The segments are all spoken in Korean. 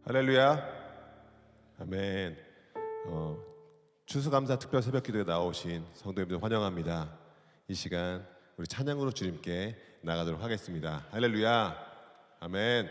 할렐루야. 아멘. 추수감사 특별 새벽기도에 나오신 성도님들 환영합니다. 이 시간 우리 찬양으로 주님께 나가도록 하겠습니다. 할렐루야. 아멘.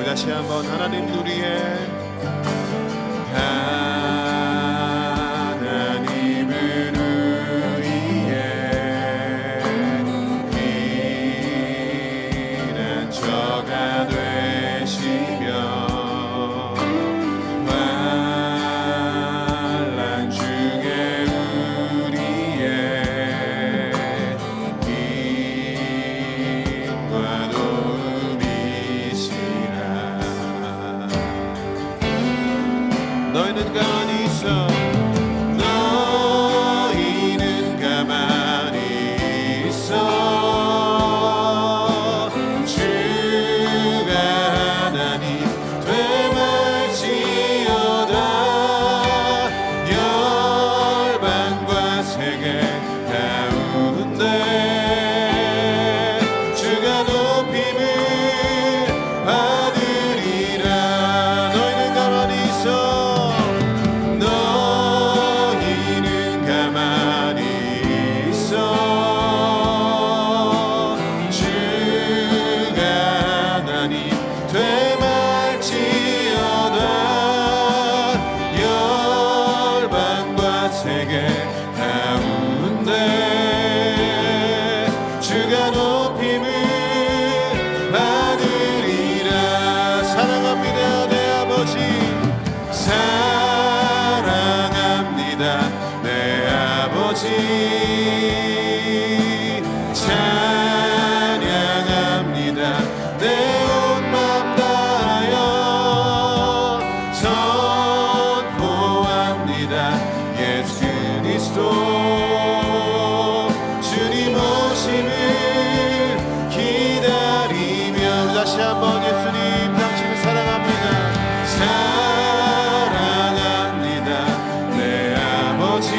다시 한번 하나님 우리의 하나님은 우리의 피난처가 되시며 환난 중에 우리의 힘과 너희는 가만히 있어. 너희는 가만히 있어. 주가 하나님 되말지어다. 열방과 세계 가운데 주가 높임을 받으리라. 너희는 가만히 있어. 찬양합니다. 내 온 맘 다하여 선포합니다. 예수 그리스도 주님 오심을 기다리며 다시 한번 예수님 당신을 사랑합니다. 사랑합니다. 내 아버지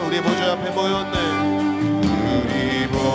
우리 보좌 앞에 모였네. 우리 보좌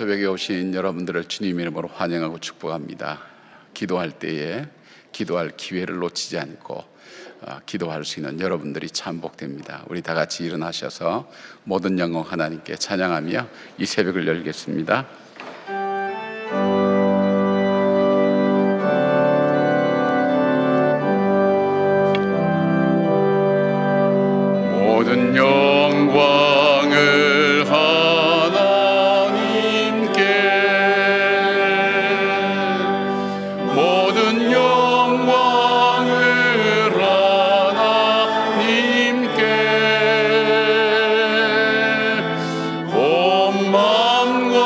새벽에 오신 여러분들을 주님의 이름으로 환영하고 축복합니다. 기도할 때에 기도할 기회를 놓치지 않고 기도할 수 있는 여러분들이 참 복됩니다. 우리 다 같이 일어나셔서 모든 영광 하나님께 찬양하며 이 새벽을 열겠습니다. 모든 영광을 하나님께, 모든 영광을 하나님께, 온 마음과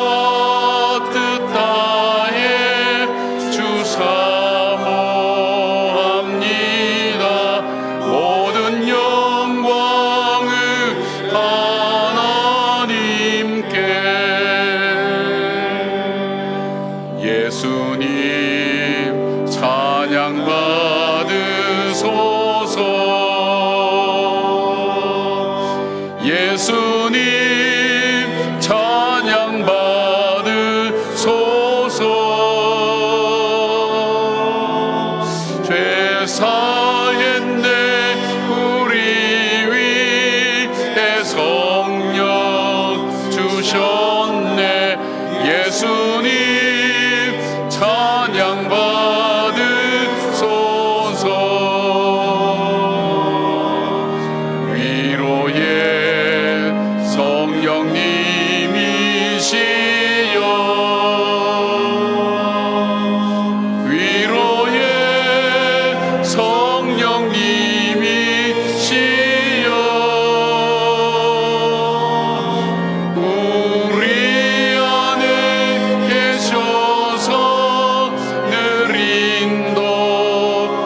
뜻 다해 주 사모합니다. 모든 영광을 하나님께. 예수님 찬양 받으소서. 예수님 찬양 받으소서. 죄 사했네 우리 위에 성령 주셨네. 예수님 찬양 받으소서. 위로의 성령님이시여, 위로의 성령님이시여, 우리 안에 계셔서 늘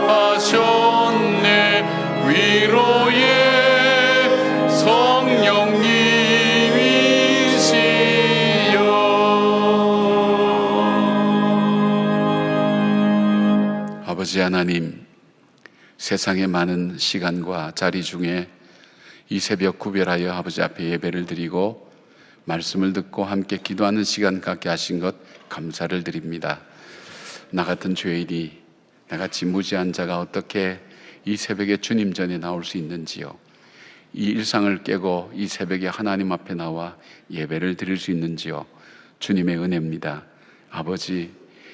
인도하셨네. 위로의 성령님이시여. 아버지 하나님, 세상의 많은 시간과 자리 중에 이 새벽 구별하여 아버지 앞에 예배를 드리고 말씀을 듣고 함께 기도하는 시간 갖게 하신 것 감사를 드립니다. 나 같은 죄인이, 나같이 무지한 자가 어떻게 이 새벽에 주님 전에 나올 수 있는지요? 이 일상을 깨고 이 새벽에 하나님 앞에 나와 예배를 드릴 수 있는지요? 주님의 은혜입니다. 아버지,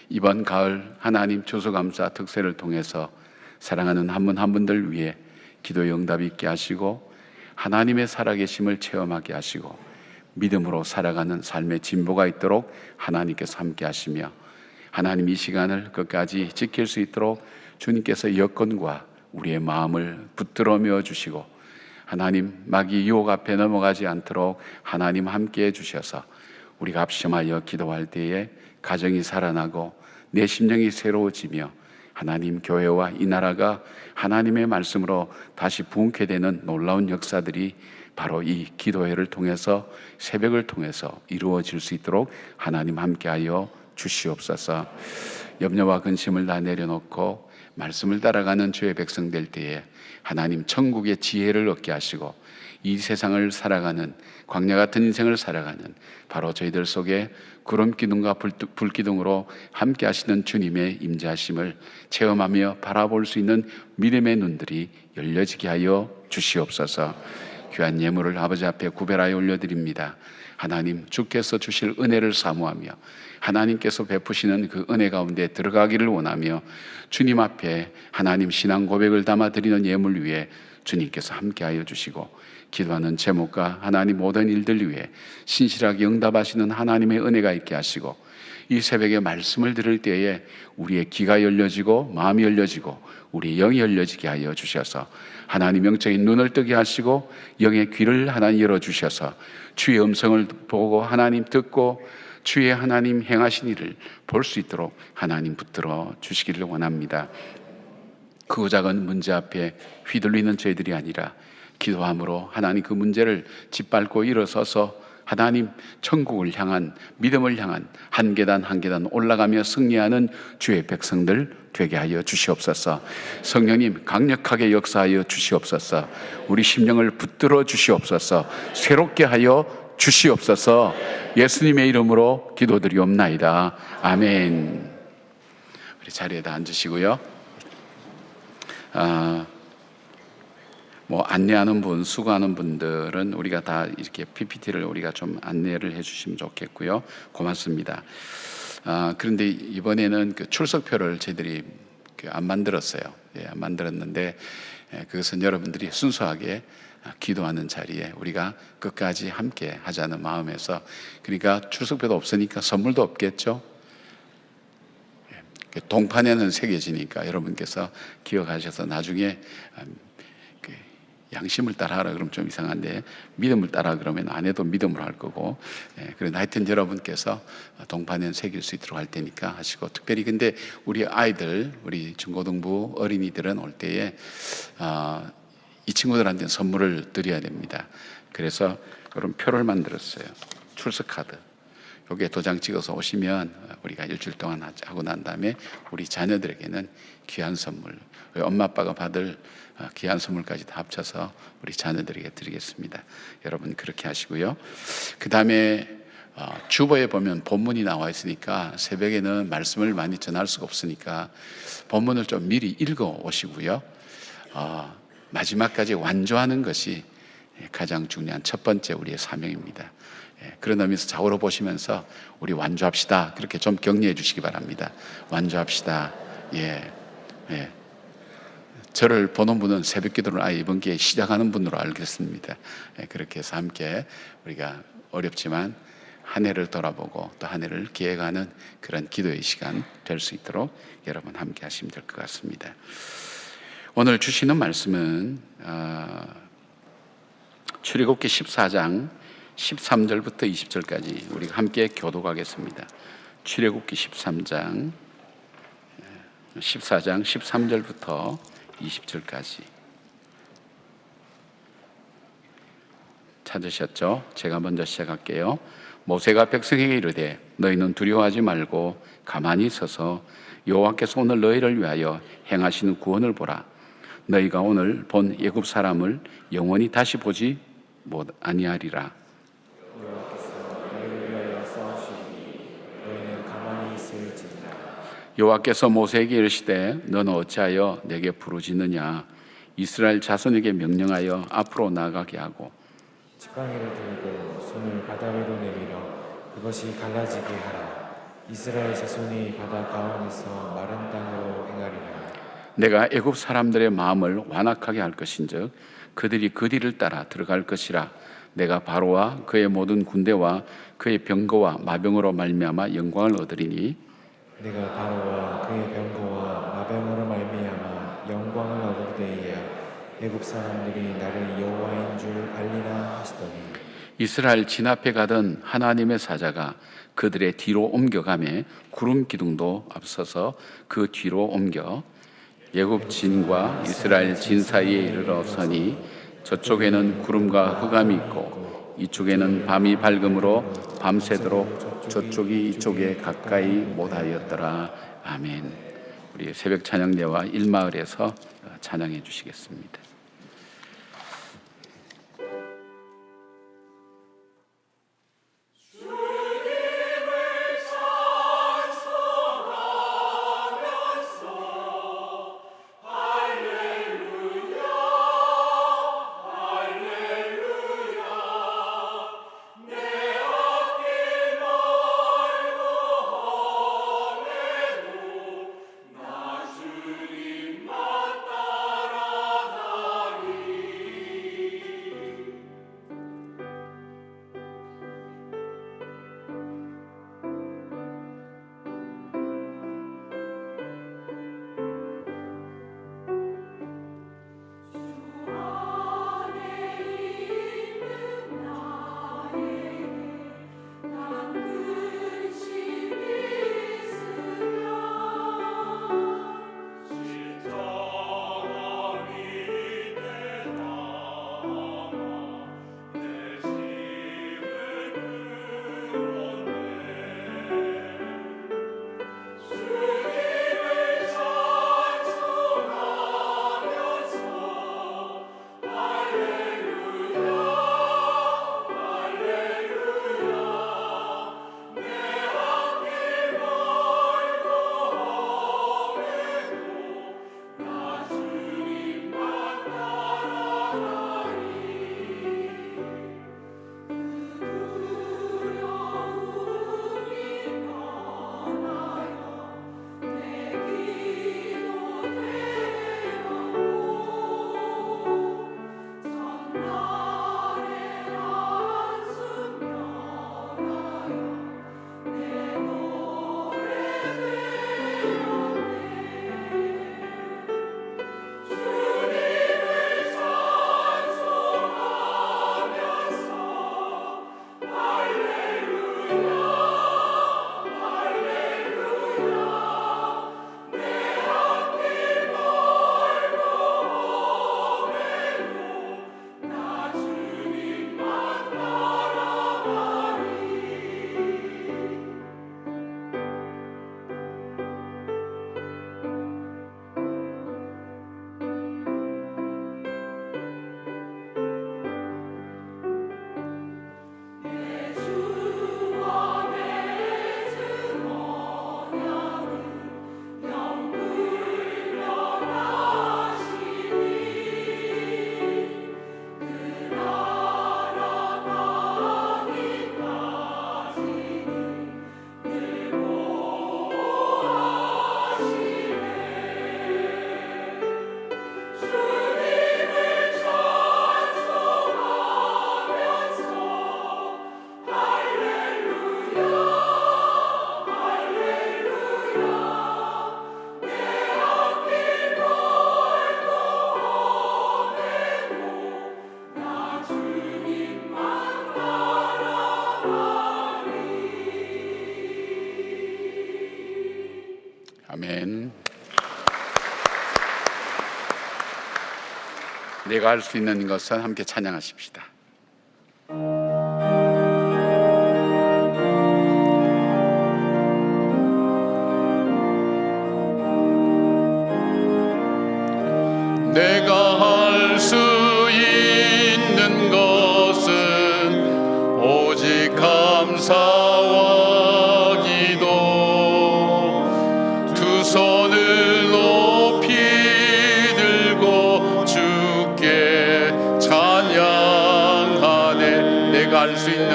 이번 가을 하나님 추수감사 특세를 통해서 사랑하는 한 분 한 분들 위해 기도 응답 있게 하시고 하나님의 살아계심을 체험하게 하시고 믿음으로 살아가는 삶의 진보가 있도록 하나님께서 함께 하시며 하나님 이 시간을 끝까지 지킬 수 있도록 주님께서 여건과 우리의 마음을 붙들어 메워 주시고 하나님 마귀 유혹 앞에 넘어가지 않도록 하나님 함께 해주셔서 우리가 합심하여 기도할 때에 가정이 살아나고 내 심령이 새로워지며 하나님 교회와 이 나라가 하나님의 말씀으로 다시 부흥케 되는 놀라운 역사들이 바로 이 기도회를 통해서 새벽을 통해서 이루어질 수 있도록 하나님 함께하여 주시옵소서. 염려와 근심을 다 내려놓고 말씀을 따라가는 주의 백성 될 때에 하나님 천국의 지혜를 얻게 하시고 이 세상을 살아가는 광야 같은 인생을 살아가는 바로 저희들 속에 구름 기둥과 불 기둥으로 함께 하시는 주님의 임재하심을 체험하며 바라볼 수 있는 믿음의 눈들이 열려지게 하여 주시옵소서. 귀한 예물을 아버지 앞에 구별하여 올려드립니다. 하나님 주께서 주실 은혜를 사모하며 하나님께서 베푸시는 그 은혜 가운데 들어가기를 원하며 주님 앞에 하나님 신앙 고백을 담아 드리는 예물 위에 주님께서 함께하여 주시고 기도하는 제목과 하나님 모든 일들 위해 신실하게 응답하시는 하나님의 은혜가 있게 하시고 이 새벽에 말씀을 들을 때에 우리의 귀가 열려지고 마음이 열려지고 우리의 영이 열려지게 하여 주셔서 하나님 영적인 눈을 뜨게 하시고 영의 귀를 하나님 열어주셔서 주의 음성을 보고 하나님 듣고 주의 하나님 행하신 일을 볼 수 있도록 하나님 붙들어 주시기를 원합니다. 그 작은 문제 앞에 휘둘리는 저희들이 아니라 기도함으로 하나님 그 문제를 짓밟고 일어서서 하나님 천국을 향한 믿음을 향한 한 계단 한 계단 올라가며 승리하는 주의 백성들 되게 하여 주시옵소서. 성령님 강력하게 역사하여 주시옵소서. 우리 심령을 붙들어 주시옵소서. 새롭게 하여 주시옵소서. 예수님의 이름으로 기도드리옵나이다. 아멘. 우리 자리에다 앉으시고요. 안내하는 분, 수고하는 분들은 우리가 다 이렇게 PPT를 우리가 좀 안내를 해주시면 좋겠고요. 고맙습니다. 그런데 이번에는 그 출석표를 저희들이 안 만들었어요. 안 만들었는데 그것은 여러분들이 순수하게 기도하는 자리에 우리가 끝까지 함께 하자는 마음에서, 그러니까 출석표도 없으니까 선물도 없겠죠. 동판에는 새겨지니까 여러분께서 기억하셔서 나중에 양심을 따라하라 그러면 좀 이상한데 믿음을 따라 그러면 안 해도 믿음으로 할 거고, 그래서 하여튼 여러분께서 동판에 새길 수 있도록 할 테니까 하시고, 특별히 근데 우리 아이들, 우리 중고등부 어린이들은 올 때에 이 친구들한테는 선물을 드려야 됩니다. 그래서 그런 표를 만들었어요. 출석 카드. 여기에 도장 찍어서 오시면 우리가 일주일 동안 하고 난 다음에 우리 자녀들에게는 귀한 선물, 엄마 아빠가 받을 귀한 선물까지 다 합쳐서 우리 자녀들에게 드리겠습니다. 여러분 그렇게 하시고요. 그 다음에 주보에 보면 본문이 나와 있으니까 새벽에는 말씀을 많이 전할 수가 없으니까 본문을 좀 미리 읽어 오시고요. 마지막까지 완주하는 것이 가장 중요한 첫 번째 우리의 사명입니다. 그런 의미에서 좌우로 보시면서 우리 완주합시다, 그렇게 좀 격려해 주시기 바랍니다. 완주합시다. 저를 보는 분은 새벽 기도를 이번 기회에 시작하는 분으로 알겠습니다. 그렇게 해서 함께 우리가 어렵지만 한 해를 돌아보고 또 한 해를 기획하는 그런 기도의 시간 될 수 있도록 여러분 함께 하시면 될 것 같습니다. 오늘 주시는 말씀은 출애굽기 14장 13절부터 20절까지 우리가 함께 교독하겠습니다. 출애굽기 14장 13절부터 20절까지 찾으셨죠? 제가 먼저 시작할게요. 모세가 백성에게 이르되 너희는 두려워하지 말고 가만히 서서 여호와께서 오늘 너희를 위하여 행하시는 구원을 보라. 너희가 오늘 본 애굽 사람을 영원히 다시 보지 아니하리라. 여호와께서 모세에게 이르시되 너는 어찌하여 내게 부르짖느냐. 이스라엘 자손에게 명령하여 앞으로 나아가게 하고 지팡이를 들고 손을 바다 위로 내밀어 그것이 갈라지게 하라. 이스라엘 자손이 바다 가운데서 마른 땅으로 행하리라. 내가 애굽 사람들의 마음을 완악하게 할 것인즉 그들이 그 뒤를 따라 들어갈 것이라. 내가 바로와 그의 모든 군대와 그의 병거와 마병으로 말미암아 영광을 얻으리니 내가 바로와 그의 병거와 마병으로 말미암아 영광을 얻을 때에야 애굽 사람들이 나를 여호와인 줄 알리라 하시더니 이스라엘 진 앞에 가던 하나님의 사자가 그들의 뒤로 옮겨가매 구름 기둥도 앞서서 그 뒤로 옮겨 애굽 진과 이스라엘 진 사이에 이르러 서니 저쪽에는 구름과 흑암이 있고 이쪽에는 밤이 밝음으로 밤새도록 저쪽이 이쪽에 가까이 못하였더라. 아멘. 우리 새벽 찬양대와 일마을에서 찬양해 주시겠습니다. 내가 할 수 있는 것은 함께 찬양하십시다. 내가 할 수 있는 것은 오직 감사와 기도, 두 손을 높이 들고 주께 찬양하네. 내가 할 수 있는,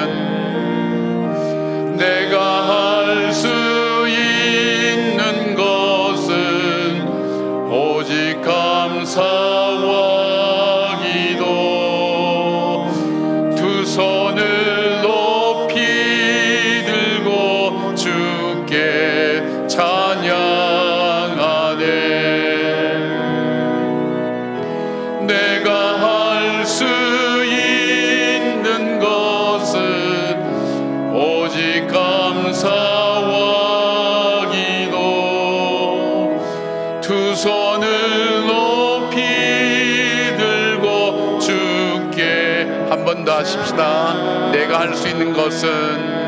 내가 할 수 있는 것은 오직 감사와 기도, 두 손을 높이 들고 주께 찬양하네. 내가 할 수 있는 것은 오직 감사와 기도, 두 손을 높이 들고 주께, 한 번 더 하십시다. 내가 할 수 있는 것은,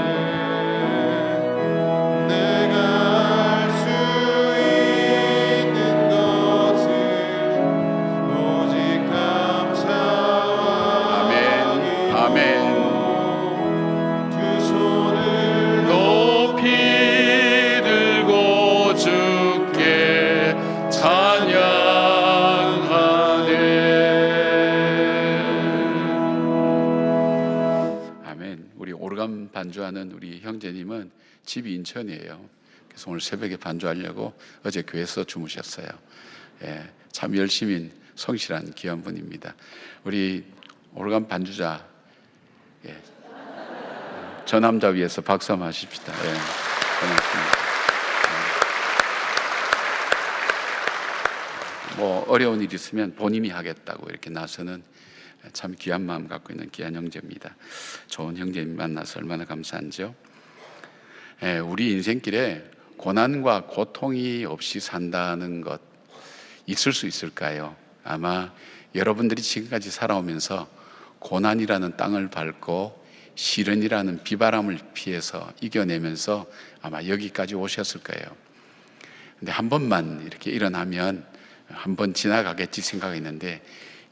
반주하는 우리 형제님은 집이 인천이에요. 그래서 오늘 새벽에 반주하려고 어제 교회에서 주무셨어요. 참 열심인 성실한 귀한 분입니다. 우리 오르간 반주자, 저 남자 위해서 박수 한번 하십시다. 고맙습니다. 뭐 어려운 일 있으면 본인이 하겠다고 이렇게 나서는 참 귀한 마음 갖고 있는 귀한 형제입니다. 좋은 형제님 만나서 얼마나 감사한지요. 우리 인생길에 고난과 고통이 없이 산다는 것 있을 수 있을까요? 아마 여러분들이 지금까지 살아오면서 고난이라는 땅을 밟고 시련이라는 비바람을 피해서 이겨내면서 아마 여기까지 오셨을 거예요. 근데 한 번만 이렇게 일어나면 한 번 지나가겠지 생각했는데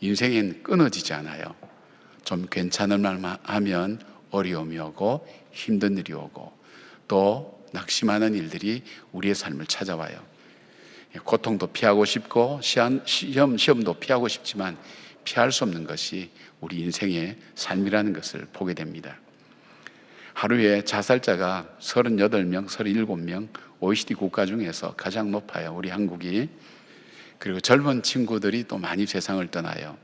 인생엔 끊어지지 않아요. 좀 괜찮을 말만 하면 어려움이 오고 힘든 일이 오고 또 낙심하는 일들이 우리의 삶을 찾아와요. 고통도 피하고 싶고 시험도 피하고 싶지만 피할 수 없는 것이 우리 인생의 삶이라는 것을 보게 됩니다. 하루에 자살자가 38명, 37명, OECD 국가 중에서 가장 높아요. 우리 한국이. 그리고 젊은 친구들이 또 많이 세상을 떠나요.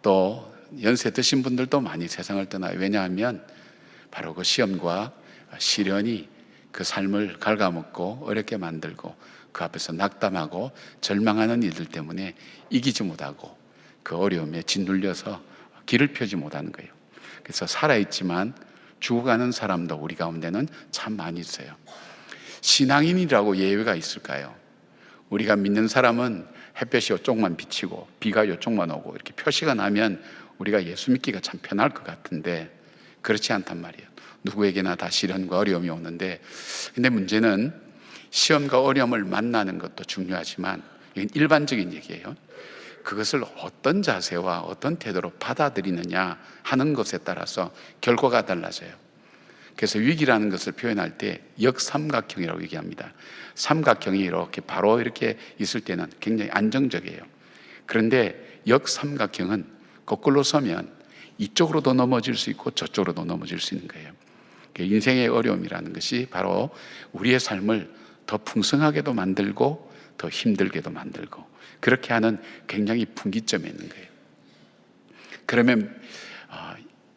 또 연세 드신 분들도 많이 세상을 떠나요. 왜냐하면 바로 그 시험과 시련이 그 삶을 갉아먹고 어렵게 만들고 그 앞에서 낙담하고 절망하는 이들 때문에 이기지 못하고 그 어려움에 짓눌려서 길을 펴지 못하는 거예요. 그래서 살아있지만 죽어가는 사람도 우리 가운데는 참 많이 있어요. 신앙인이라고 예외가 있을까요? 우리가 믿는 사람은 햇볕이 이쪽만 비치고 비가 이쪽만 오고 이렇게 표시가 나면 우리가 예수 믿기가 참 편할 것 같은데 그렇지 않단 말이에요. 누구에게나 다 시련과 어려움이 오는데, 근데 문제는 시험과 어려움을 만나는 것도 중요하지만 이건 일반적인 얘기예요. 그것을 어떤 자세와 어떤 태도로 받아들이느냐 하는 것에 따라서 결과가 달라져요. 그래서 위기라는 것을 표현할 때 역삼각형이라고 얘기합니다. 삼각형이 이렇게 바로 이렇게 있을 때는 굉장히 안정적이에요. 그런데 역삼각형은 거꾸로 서면 이쪽으로도 넘어질 수 있고 저쪽으로도 넘어질 수 있는 거예요. 인생의 어려움이라는 것이 바로 우리의 삶을 더 풍성하게도 만들고 더 힘들게도 만들고 그렇게 하는 굉장히 분기점에 있는 거예요. 그러면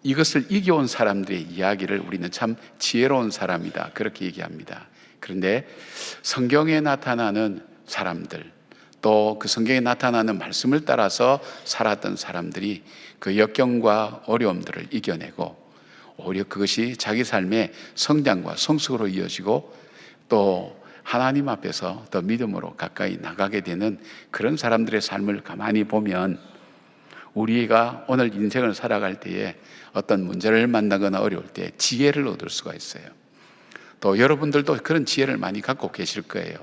이것을 이겨온 사람들의 이야기를 우리는 참 지혜로운 사람이다 그렇게 얘기합니다. 그런데 성경에 나타나는 사람들 또 그 성경에 나타나는 말씀을 따라서 살았던 사람들이 그 역경과 어려움들을 이겨내고 오히려 그것이 자기 삶의 성장과 성숙으로 이어지고 또 하나님 앞에서 더 믿음으로 가까이 나가게 되는 그런 사람들의 삶을 가만히 보면 우리가 오늘 인생을 살아갈 때에 어떤 문제를 만나거나 어려울 때 지혜를 얻을 수가 있어요. 또 여러분들도 그런 지혜를 많이 갖고 계실 거예요.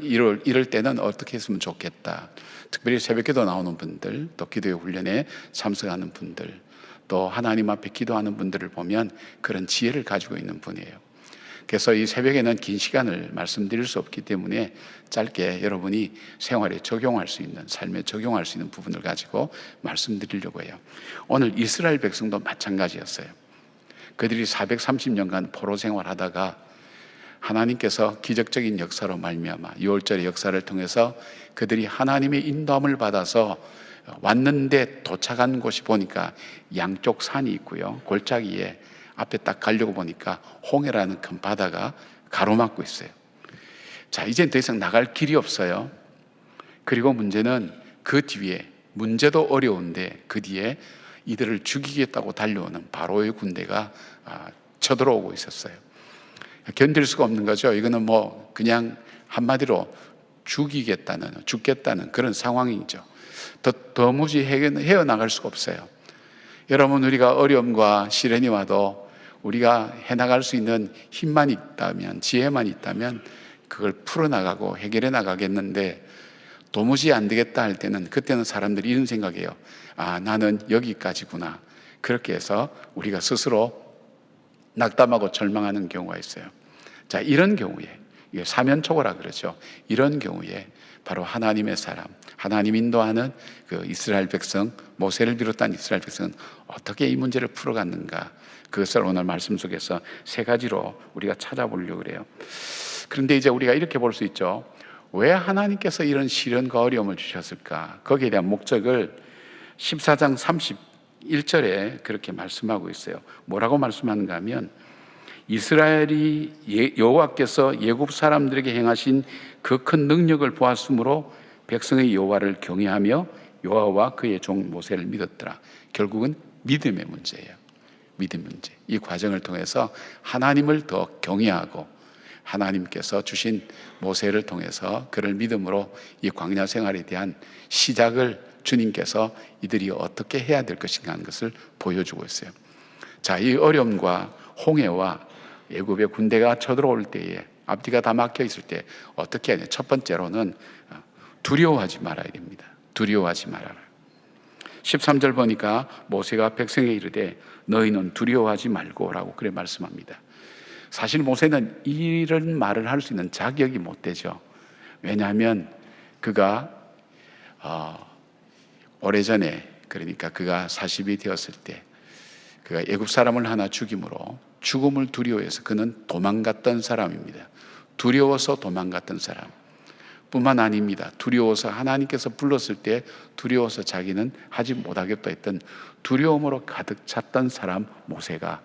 이럴 때는 어떻게 했으면 좋겠다. 특별히 새벽기도 나오는 분들, 또 기도의 훈련에 참석하는 분들, 또 하나님 앞에 기도하는 분들을 보면 그런 지혜를 가지고 있는 분이에요. 그래서 이 새벽에는 긴 시간을 말씀드릴 수 없기 때문에 짧게 여러분이 생활에 적용할 수 있는, 삶에 적용할 수 있는 부분을 가지고 말씀드리려고 해요. 오늘 이스라엘 백성도 마찬가지였어요. 그들이 430년간 포로 생활하다가 하나님께서 기적적인 역사로 말미암아 6월절의 역사를 통해서 그들이 하나님의 인도함을 받아서 왔는데 도착한 곳이 보니까 양쪽 산이 있고요, 골짜기에 앞에 딱 가려고 보니까 홍해라는 큰 바다가 가로막고 있어요. 자, 이젠 더 이상 나갈 길이 없어요. 그리고 문제는 그 뒤에, 문제도 어려운데 그 뒤에 이들을 죽이겠다고 달려오는 바로의 군대가 쳐들어오고 있었어요. 견딜 수가 없는 거죠. 이거는 뭐 그냥 한마디로 죽겠다는 그런 상황이죠. 도무지 헤어나갈 수가 없어요. 여러분, 우리가 어려움과 시련이 와도 우리가 해나갈 수 있는 힘만 있다면, 지혜만 있다면 그걸 풀어나가고 해결해 나가겠는데, 도무지 안 되겠다 할 때는, 그때는 사람들이 이런 생각해요. 나는 여기까지구나. 그렇게 해서 우리가 스스로 낙담하고 절망하는 경우가 있어요. 자, 이런 경우에, 이게 사면초고라 그러죠. 이런 경우에 바로 하나님의 사람, 하나님 인도하는 그 이스라엘 백성, 모세를 비롯한 이스라엘 백성은 어떻게 이 문제를 풀어갔는가, 그것을 오늘 말씀 속에서 세 가지로 우리가 찾아보려고 그래요. 그런데 이제 우리가 이렇게 볼 수 있죠. 왜 하나님께서 이런 시련과 어려움을 주셨을까? 거기에 대한 목적을 14장 31절에 그렇게 말씀하고 있어요. 뭐라고 말씀하는가 하면, 이스라엘이 여호와께서 애굽 사람들에게 행하신 그 큰 능력을 보았으므로 백성의 여호와를 경외하며 여호와와 그의 종 모세를 믿었더라. 결국은 믿음의 문제예요. 믿음 문제. 이 과정을 통해서 하나님을 더 경외하고 하나님께서 주신 모세를 통해서 그를 믿음으로 이 광야 생활에 대한 시작을 주님께서 이들이 어떻게 해야 될 것인가 하는 것을 보여주고 있어요. 자, 이 어려움과 홍해와 애굽의 군대가 쳐들어올 때에 앞뒤가 다 막혀 있을 때 어떻게 하냐? 첫 번째로는 두려워하지 말아야 됩니다. 두려워하지 말아라. 13절 보니까 모세가 백성에 이르되 너희는 두려워하지 말고라고 그래 말씀합니다. 사실 모세는 이런 말을 할 수 있는 자격이 못 되죠. 왜냐하면 그가 오래전에, 그러니까 그가 40이 되었을 때 그가 애굽 사람을 하나 죽임으로 죽음을 두려워해서 그는 도망갔던 사람입니다. 두려워서 도망갔던 사람 뿐만 아닙니다. 두려워서, 하나님께서 불렀을 때 두려워서 자기는 하지 못하겠다 했던 두려움으로 가득 찼던 사람 모세가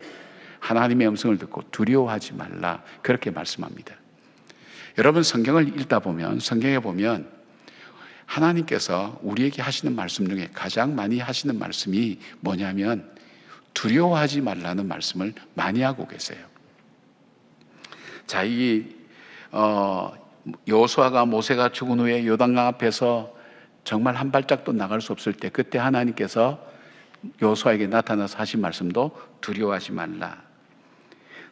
하나님의 음성을 듣고 두려워하지 말라 그렇게 말씀합니다. 여러분, 성경을 읽다 보면, 성경에 보면 하나님께서 우리에게 하시는 말씀 중에 가장 많이 하시는 말씀이 뭐냐면 두려워하지 말라는 말씀을 많이 하고 계세요. 자, 여호수아가 모세가 죽은 후에 요단강 앞에서 정말 한 발짝도 나갈 수 없을 때, 그때 하나님께서 여호수아에게 나타나서 하신 말씀도 두려워하지 말라.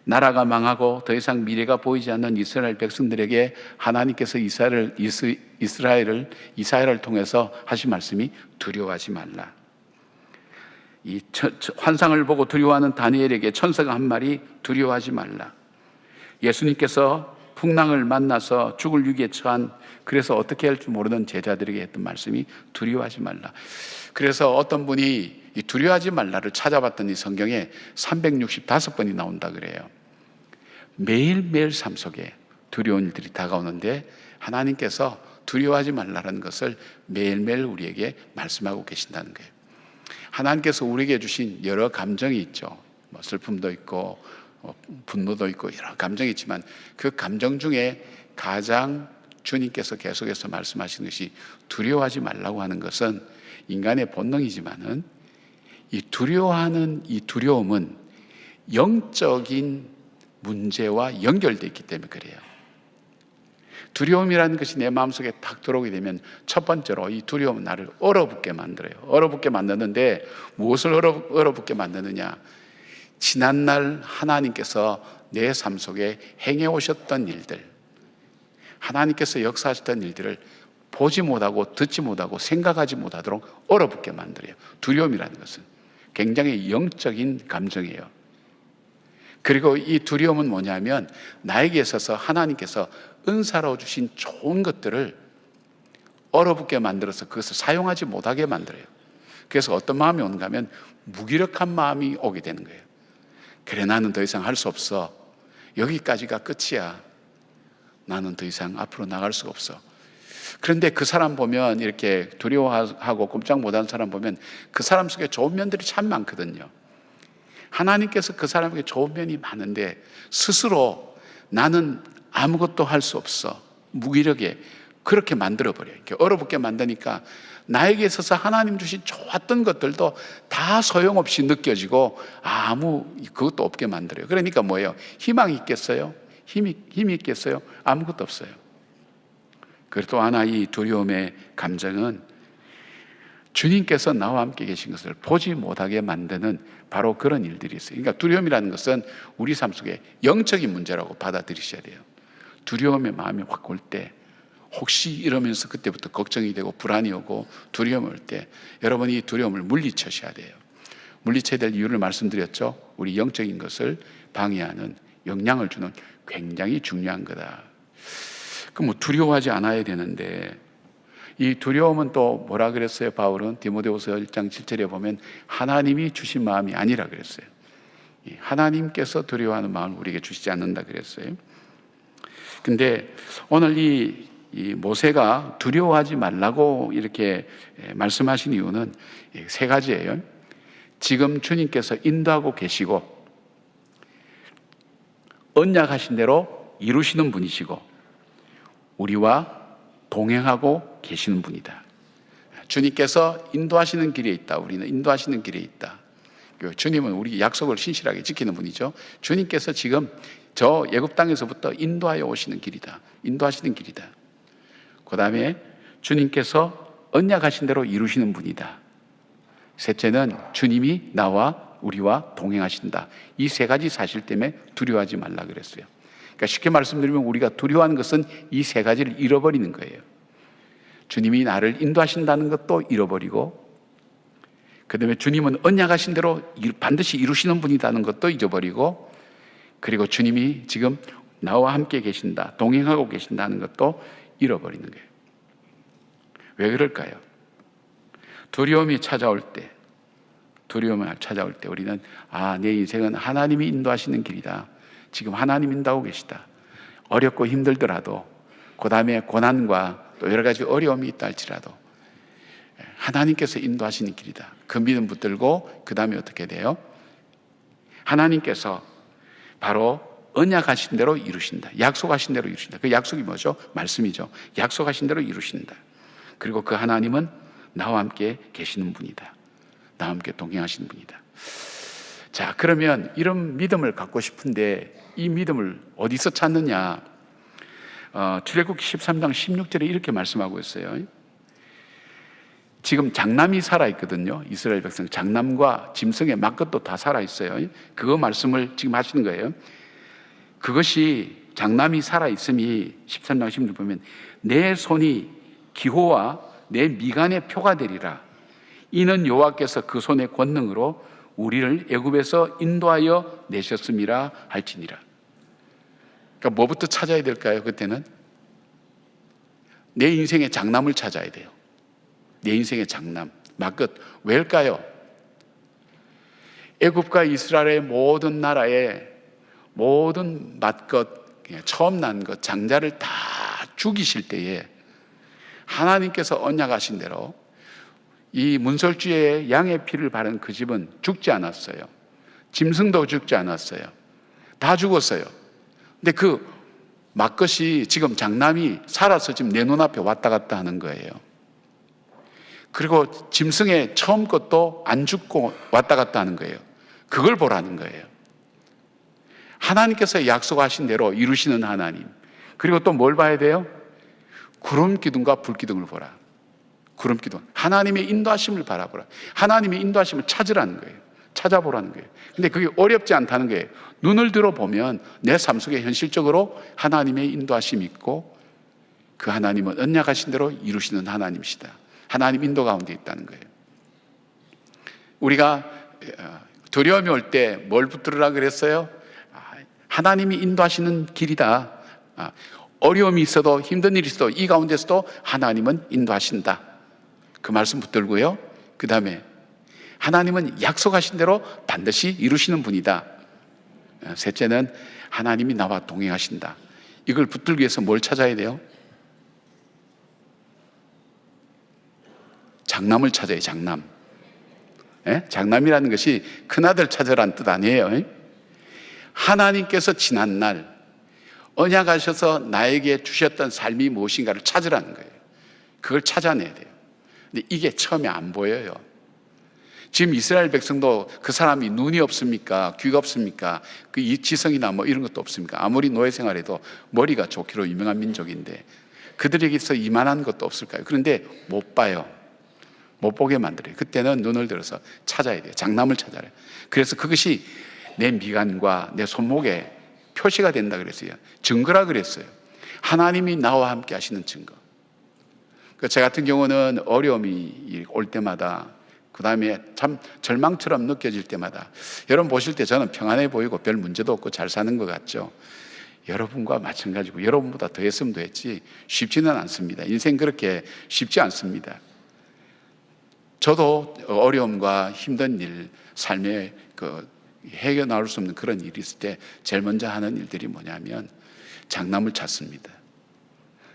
나라가 망하고 더 이상 미래가 보이지 않는 이스라엘 백성들에게 하나님께서 이스라엘을 통해서 하신 말씀이 두려워하지 말라. 이 환상을 보고 두려워하는 다니엘에게 천사가 한 말이 두려워하지 말라. 예수님께서 풍랑을 만나서 죽을 위기에 처한, 그래서 어떻게 할 줄 모르는 제자들에게 했던 말씀이 두려워하지 말라. 그래서 어떤 분이 이 두려워하지 말라를 찾아봤더니 성경에 365번이 나온다 그래요. 매일매일 삶 속에 두려운 일들이 다가오는데 하나님께서 두려워하지 말라는 것을 매일매일 우리에게 말씀하고 계신다는 거예요. 하나님께서 우리에게 주신 여러 감정이 있죠. 슬픔도 있고 분노도 있고 여러 감정이 있지만 그 감정 중에 가장 주님께서 계속해서 말씀하시는 것이 두려워하지 말라고 하는 것은 인간의 본능이지만은 이 두려워하는 이 두려움은 영적인 문제와 연결되어 있기 때문에 그래요. 두려움이라는 것이 내 마음속에 탁 들어오게 되면 첫 번째로 이 두려움은 나를 얼어붙게 만들어요. 얼어붙게 만드는데 무엇을 얼어붙게 만드느냐? 지난날 하나님께서 내 삶 속에 행해 오셨던 일들, 하나님께서 역사하셨던 일들을 보지 못하고 듣지 못하고 생각하지 못하도록 얼어붙게 만들어요. 두려움이라는 것은 굉장히 영적인 감정이에요. 그리고 이 두려움은 뭐냐면 나에게 있어서 하나님께서 은사로 주신 좋은 것들을 얼어붙게 만들어서 그것을 사용하지 못하게 만들어요. 그래서 어떤 마음이 오는가 하면 무기력한 마음이 오게 되는 거예요. 그래, 나는 더 이상 할 수 없어. 여기까지가 끝이야. 나는 더 이상 앞으로 나갈 수가 없어. 그런데 그 사람 보면, 이렇게 두려워하고 꼼짝 못하는 사람 보면 그 사람 속에 좋은 면들이 참 많거든요. 하나님께서 그 사람에게 좋은 면이 많은데 스스로 나는 아무것도 할 수 없어, 무기력해, 그렇게 만들어버려요. 이렇게 얼어붙게 만드니까 나에게 있어서 하나님 주신 좋았던 것들도 다 소용없이 느껴지고 그것도 없게 만들어요. 그러니까 뭐예요? 희망이 있겠어요? 힘이 있겠어요? 아무것도 없어요. 그리고 또 하나, 이 두려움의 감정은 주님께서 나와 함께 계신 것을 보지 못하게 만드는 바로 그런 일들이 있어요. 그러니까 두려움이라는 것은 우리 삶 속에 영적인 문제라고 받아들이셔야 돼요. 두려움의 마음이 확 올 때, 혹시 이러면서 그때부터 걱정이 되고 불안이 오고 두려움이 올 때, 여러분이 이 두려움을 물리쳐셔야 돼요. 물리쳐야 될 이유를 말씀드렸죠. 우리 영적인 것을 방해하는, 영향을 주는 굉장히 중요한 거다. 그럼 두려워하지 않아야 되는데, 이 두려움은 또 뭐라 그랬어요? 바울은 디모데후서 1장 7절에 보면 하나님이 주신 마음이 아니라 그랬어요. 하나님께서 두려워하는 마음을 우리에게 주시지 않는다 그랬어요. 근데 오늘 이 모세가 두려워하지 말라고 이렇게 말씀하신 이유는 세 가지예요. 지금 주님께서 인도하고 계시고 언약하신 대로 이루시는 분이시고 우리와 동행하고 계시는 분이다. 주님께서 인도하시는 길에 있다. 우리는 인도하시는 길에 있다. 주님은 우리 약속을 신실하게 지키는 분이죠. 주님께서 지금 저 애굽 땅에서부터 인도하여 오시는 길이다. 인도하시는 길이다. 그 다음에 주님께서 언약하신 대로 이루시는 분이다. 셋째는 주님이 나와 우리와 동행하신다. 이 세 가지 사실 때문에 두려워하지 말라 그랬어요. 그러니까 쉽게 말씀드리면 우리가 두려워하는 것은 이 세 가지를 잃어버리는 거예요. 주님이 나를 인도하신다는 것도 잃어버리고, 그 다음에 주님은 언약하신 대로 반드시 이루시는 분이라는 것도 잊어버리고, 그리고 주님이 지금 나와 함께 계신다, 동행하고 계신다는 것도 잃어버리는 거예요. 왜 그럴까요? 두려움이 찾아올 때 우리는 내 인생은 하나님이 인도하시는 길이다. 지금 하나님 인도하고 계시다. 어렵고 힘들더라도, 그 다음에 고난과 또 여러 가지 어려움이 있다 할지라도 하나님께서 인도하시는 길이다. 그 믿음 붙들고 그 다음에 어떻게 돼요? 하나님께서 바로 언약하신 대로 이루신다. 약속하신 대로 이루신다. 그 약속이 뭐죠? 말씀이죠. 약속하신 대로 이루신다. 그리고 그 하나님은 나와 함께 계시는 분이다. 나와 함께 동행하시는 분이다. 자, 그러면 이런 믿음을 갖고 싶은데 이 믿음을 어디서 찾느냐? 출애굽기 13장 16절에 이렇게 말씀하고 있어요. 지금 장남이 살아있거든요. 이스라엘 백성 장남과 짐승의 맏것도 다 살아있어요. 그거 말씀을 지금 하시는 거예요. 그것이 장남이 살아있음이 13장 16절 보면 내 손이 기호와 내 미간의 표가 되리라. 이는 여호와께서 그 손의 권능으로 우리를 애굽에서 인도하여 내셨음이라 할지니라. 그러니까 뭐부터 찾아야 될까요? 그때는 내 인생의 장남을 찾아야 돼요. 내 인생의 장남, 맏것. 왜일까요? 애굽과 이스라엘의 모든 나라의 모든 맏것, 처음 난 것, 장자를 다 죽이실 때에 하나님께서 언약하신 대로 이 문설주에 양의 피를 바른 그 집은 죽지 않았어요. 짐승도 죽지 않았어요. 다 죽었어요. 근데 그 맏것이 지금 장남이 살아서 지금 내 눈앞에 왔다 갔다 하는 거예요. 그리고 짐승의 처음 것도 안 죽고 왔다 갔다 하는 거예요. 그걸 보라는 거예요. 하나님께서 약속하신 대로 이루시는 하나님. 그리고 또 뭘 봐야 돼요? 구름 기둥과 불 기둥을 보라. 구름 기둥. 하나님의 인도하심을 바라보라. 하나님의 인도하심을 찾으라는 거예요. 찾아보라는 거예요. 근데 그게 어렵지 않다는 거예요. 눈을 들어보면 내 삶 속에 현실적으로 하나님의 인도하심이 있고, 그 하나님은 언약하신 대로 이루시는 하나님이시다. 하나님 인도 가운데 있다는 거예요. 우리가 두려움이 올 때 뭘 붙들으라 그랬어요? 하나님이 인도하시는 길이다. 어려움이 있어도, 힘든 일이 있어도 이 가운데서도 하나님은 인도하신다. 그 말씀 붙들고요. 그 다음에 하나님은 약속하신 대로 반드시 이루시는 분이다. 셋째는 하나님이 나와 동행하신다. 이걸 붙들기 위해서 뭘 찾아야 돼요? 장남을 찾아야. 장남. 장남이라는 것이 큰아들 찾으라는 뜻 아니에요. 하나님께서 지난날 언약하셔서 나에게 주셨던 삶이 무엇인가를 찾으라는 거예요. 그걸 찾아내야 돼요. 근데 이게 처음에 안 보여요. 지금 이스라엘 백성도 그 사람이 눈이 없습니까? 귀가 없습니까? 그 지성이나 뭐 이런 것도 없습니까? 아무리 노예 생활해도 머리가 좋기로 유명한 민족인데 그들에게서 이만한 것도 없을까요? 그런데 못 봐요. 못 보게 만들어요. 그때는 눈을 들어서 찾아야 돼요. 장남을 찾아야 돼요. 그래서 그것이 내 미간과 내 손목에 표시가 된다 그랬어요. 증거라 그랬어요. 하나님이 나와 함께 하시는 증거. 제 같은 경우는 어려움이 올 때마다, 그 다음에 참 절망처럼 느껴질 때마다, 여러분 보실 때 저는 평안해 보이고 별 문제도 없고 잘 사는 것 같죠. 여러분과 마찬가지고 여러분보다 더 했으면 됐지 쉽지는 않습니다. 인생 그렇게 쉽지 않습니다. 저도 어려움과 힘든 일, 삶에 해결 나올 수 없는 그런 일이 있을 때 제일 먼저 하는 일들이 뭐냐면 장남을 찾습니다.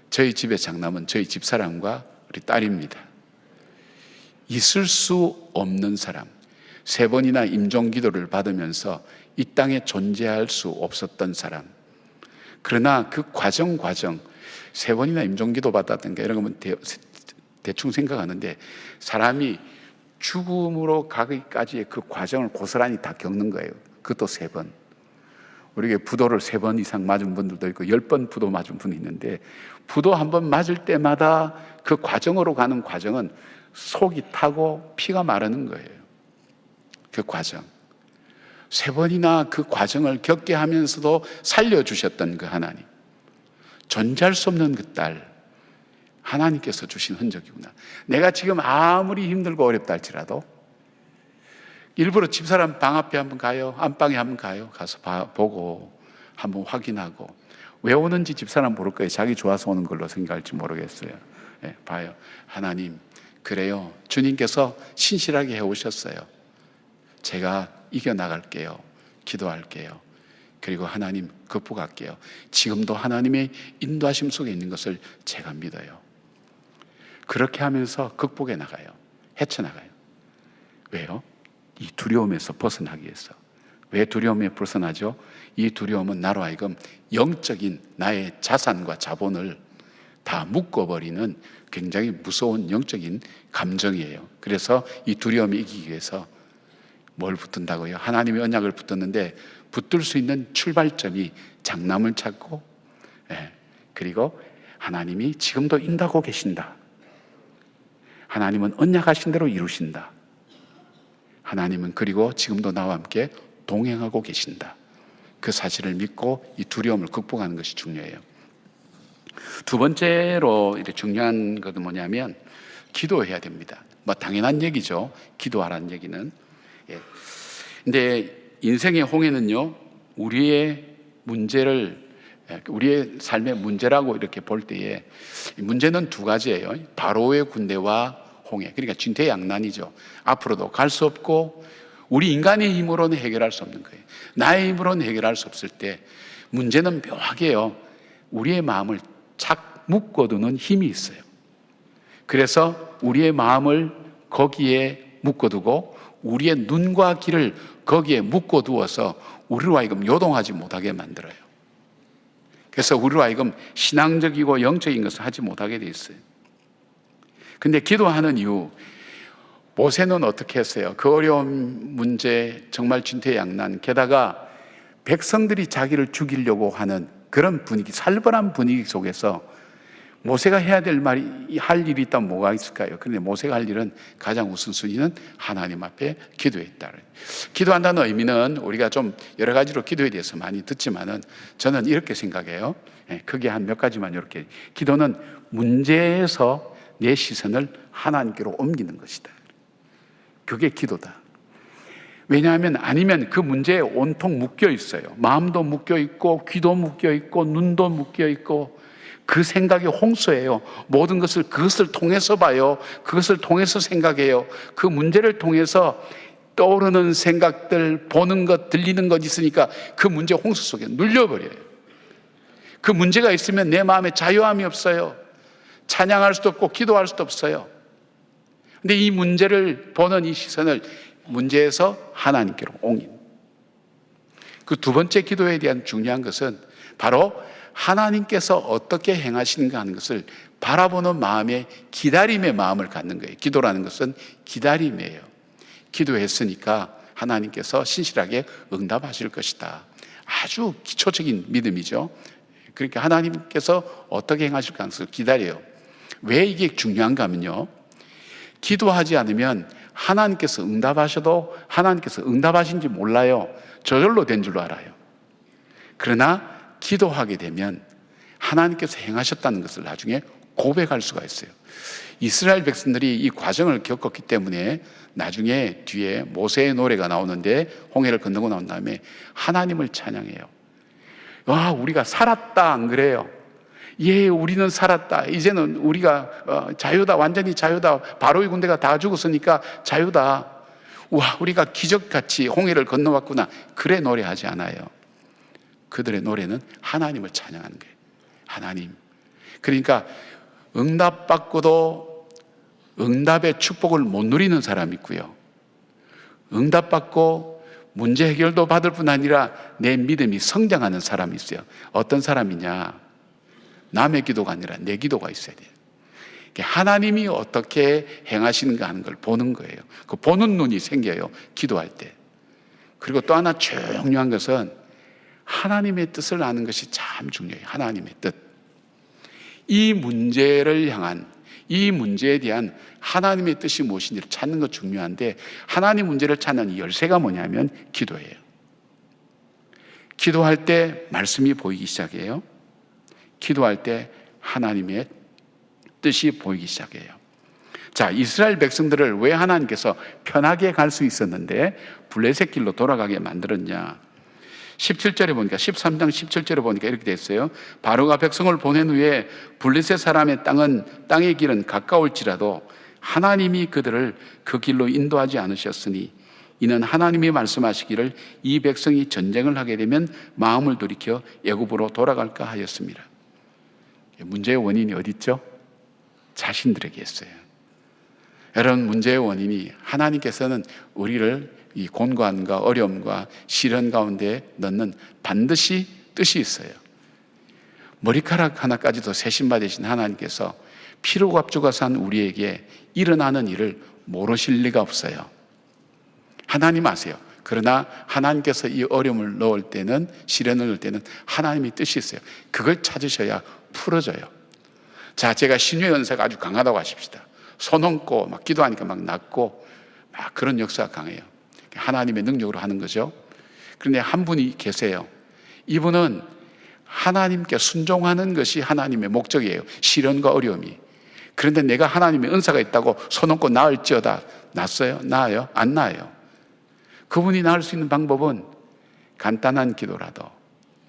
저희 집의 장남은 저희 집사람과 우리 딸입니다. 있을 수 없는 사람, 3번이나 임종기도를 받으면서 이 땅에 존재할 수 없었던 사람. 그러나 그 과정 3번이나 임종기도 받았던가 이런 거면 대충 생각하는데, 사람이 죽음으로 가기까지의 그 과정을 고스란히 다 겪는 거예요. 그것도 3번. 우리가 부도를 3번 이상 맞은 분들도 있고 10번 부도 맞은 분이 있는데, 부도 한 번 맞을 때마다 그 과정으로 가는 과정은 속이 타고 피가 마르는 거예요. 그 과정. 3번이나 그 과정을 겪게 하면서도 살려주셨던 그 하나님. 존재할 수 없는 그 딸. 하나님께서 주신 흔적이구나. 내가 지금 아무리 힘들고 어렵다 할지라도 일부러 집사람 방 앞에 한번 가요. 안방에 한번 가요. 가서 보고 한번 확인하고. 왜 오는지 집사람 모를 거예요. 자기 좋아서 오는 걸로 생각할지 모르겠어요. 봐요. 하나님, 그래요. 주님께서 신실하게 해오셨어요. 제가 이겨나갈게요. 기도할게요. 그리고 하나님 극복할게요. 지금도 하나님의 인도하심 속에 있는 것을 제가 믿어요. 그렇게 하면서 극복해 나가요. 헤쳐나가요. 왜요? 이 두려움에서 벗어나기 위해서. 왜 두려움에 벗어나죠? 이 두려움은 나로 하여금 영적인 나의 자산과 자본을 다 묶어버리는 굉장히 무서운 영적인 감정이에요. 그래서 이 두려움을 이기기 위해서 뭘 붙든다고요? 하나님의 언약을 붙드는데 붙들 수 있는 출발점이 장남을 찾고, 그리고 하나님이 지금도 인도하고 계신다. 하나님은 언약하신 대로 이루신다. 하나님은 그리고 지금도 나와 함께 동행하고 계신다. 그 사실을 믿고 이 두려움을 극복하는 것이 중요해요. 두 번째로 이렇게 중요한 것은 뭐냐면 기도해야 됩니다. 뭐 당연한 얘기죠. 기도하라는 얘기는. 근데 인생의 홍해는요, 우리의 삶의 문제라고 이렇게 볼 때에 문제는 2가지예요. 바로의 군대와 홍해. 그러니까 진퇴양난이죠. 앞으로도 갈 수 없고 우리 인간의 힘으로는 해결할 수 없는 거예요. 나의 힘으로는 해결할 수 없을 때 문제는 묘하게요, 우리의 마음을 착 묶어두는 힘이 있어요. 그래서 우리의 마음을 거기에 묶어두고 우리의 눈과 귀를 거기에 묶어두어서 우리로 하여금 요동하지 못하게 만들어요. 그래서 우리로 하여금 신앙적이고 영적인 것을 하지 못하게 돼 있어요. 근데 기도하는 이유, 모세는 어떻게 했어요? 그 어려운 문제, 정말 진퇴양난, 게다가 백성들이 자기를 죽이려고 하는 그런 분위기, 살벌한 분위기 속에서 모세가 해야 될 말이, 할 일이 있다면 뭐가 있을까요? 그런데 모세가 할 일은 가장 우선순위는 하나님 앞에 기도했다. 기도한다는 의미는 우리가 좀 여러 가지로 기도에 대해서 많이 듣지만은 저는 이렇게 생각해요. 크게 한 몇 가지만 이렇게. 기도는 문제에서 내 시선을 하나님께로 옮기는 것이다. 그게 기도다. 왜냐하면 아니면 그 문제에 온통 묶여 있어요. 마음도 묶여 있고 귀도 묶여 있고 눈도 묶여 있고 그 생각이 홍수예요. 모든 것을 그것을 통해서 봐요. 그것을 통해서 생각해요. 그 문제를 통해서 떠오르는 생각들, 보는 것, 들리는 것 있으니까 그 문제 홍수 속에 눌려버려요. 그 문제가 있으면 내 마음에 자유함이 없어요. 찬양할 수도 없고 기도할 수도 없어요. 근데 이 문제를 보는 이 시선을 문제에서 하나님께로 옮긴. 그 두 번째 기도에 대한 중요한 것은 바로 하나님께서 어떻게 행하시는가 하는 것을 바라보는 마음에 기다림의 마음을 갖는 거예요. 기도라는 것은 기다림이에요. 기도했으니까 하나님께서 신실하게 응답하실 것이다. 아주 기초적인 믿음이죠. 그러니까 하나님께서 어떻게 행하실까 하는 것을 기다려요. 왜 이게 중요한가 하면요, 기도하지 않으면 하나님께서 응답하셔도 하나님께서 응답하신지 몰라요. 저절로 된 줄로 알아요. 그러나 기도하게 되면 하나님께서 행하셨다는 것을 나중에 고백할 수가 있어요. 이스라엘 백성들이 이 과정을 겪었기 때문에 나중에 뒤에 모세의 노래가 나오는데 홍해를 건너고 나온 다음에 하나님을 찬양해요. 와, 우리가 살았다, 안 그래요? 예, 우리는 살았다. 이제는 우리가 자유다, 완전히 자유다. 바로의 군대가 다 죽었으니까 자유다. 와, 우리가 기적같이 홍해를 건너왔구나. 그래 노래하지 않아요. 그들의 노래는 하나님을 찬양하는 거예요. 하나님. 그러니까 응답받고도 응답의 축복을 못 누리는 사람이 있고요, 응답받고 문제 해결도 받을 뿐 아니라 내 믿음이 성장하는 사람이 있어요. 어떤 사람이냐? 남의 기도가 아니라 내 기도가 있어야 돼요. 하나님이 어떻게 행하시는가 하는 걸 보는 거예요. 그 보는 눈이 생겨요, 기도할 때. 그리고 또 하나 중요한 것은 하나님의 뜻을 아는 것이 참 중요해요. 하나님의 뜻. 이 문제를 향한, 이 문제에 대한 하나님의 뜻이 무엇인지를 찾는 것 중요한데, 하나님 문제를 찾는 이 열쇠가 뭐냐면 기도예요. 기도할 때 말씀이 보이기 시작해요. 기도할 때 하나님의 뜻이 보이기 시작해요. 자, 이스라엘 백성들을 왜 하나님께서 편하게 갈 수 있었는데 블레셋 길로 돌아가게 만들었냐? 17절에 보니까, 13장 17절에 보니까 이렇게 돼 있어요. 바로가 백성을 보낸 후에 블레셋 사람의 땅의 길은 가까울지라도 하나님이 그들을 그 길로 인도하지 않으셨으니 이는 하나님이 말씀하시기를 이 백성이 전쟁을 하게 되면 마음을 돌이켜 애굽으로 돌아갈까 하였습니다. 문제의 원인이 어디 있죠? 자신들에게 있어요. 여러분, 문제의 원인이 하나님께서는 우리를 이 곤고함과 어려움과 시련 가운데 넣는 반드시 뜻이 있어요. 머리카락 하나까지도 세심받으신 하나님께서 피로갑주가 산 우리에게 일어나는 일을 모르실 리가 없어요. 하나님 아세요. 그러나 하나님께서 이 어려움을 넣을 때는, 시련을 넣을 때는 하나님의 뜻이 있어요. 그걸 찾으셔야 풀어져요. 자, 제가 신유의 은사가 아주 강하다고 하십시다. 손 얹고 막 기도하니까 막 낫고 막 그런 역사가 강해요. 하나님의 능력으로 하는 거죠. 그런데 한 분이 계세요. 이분은 하나님께 순종하는 것이 하나님의 목적이에요. 시련과 어려움이. 그런데 내가 하나님의 은사가 있다고 손 얹고 나을지어다. 낫어요? 나아요? 안 나아요. 그분이 나을 수 있는 방법은 간단한 기도라도,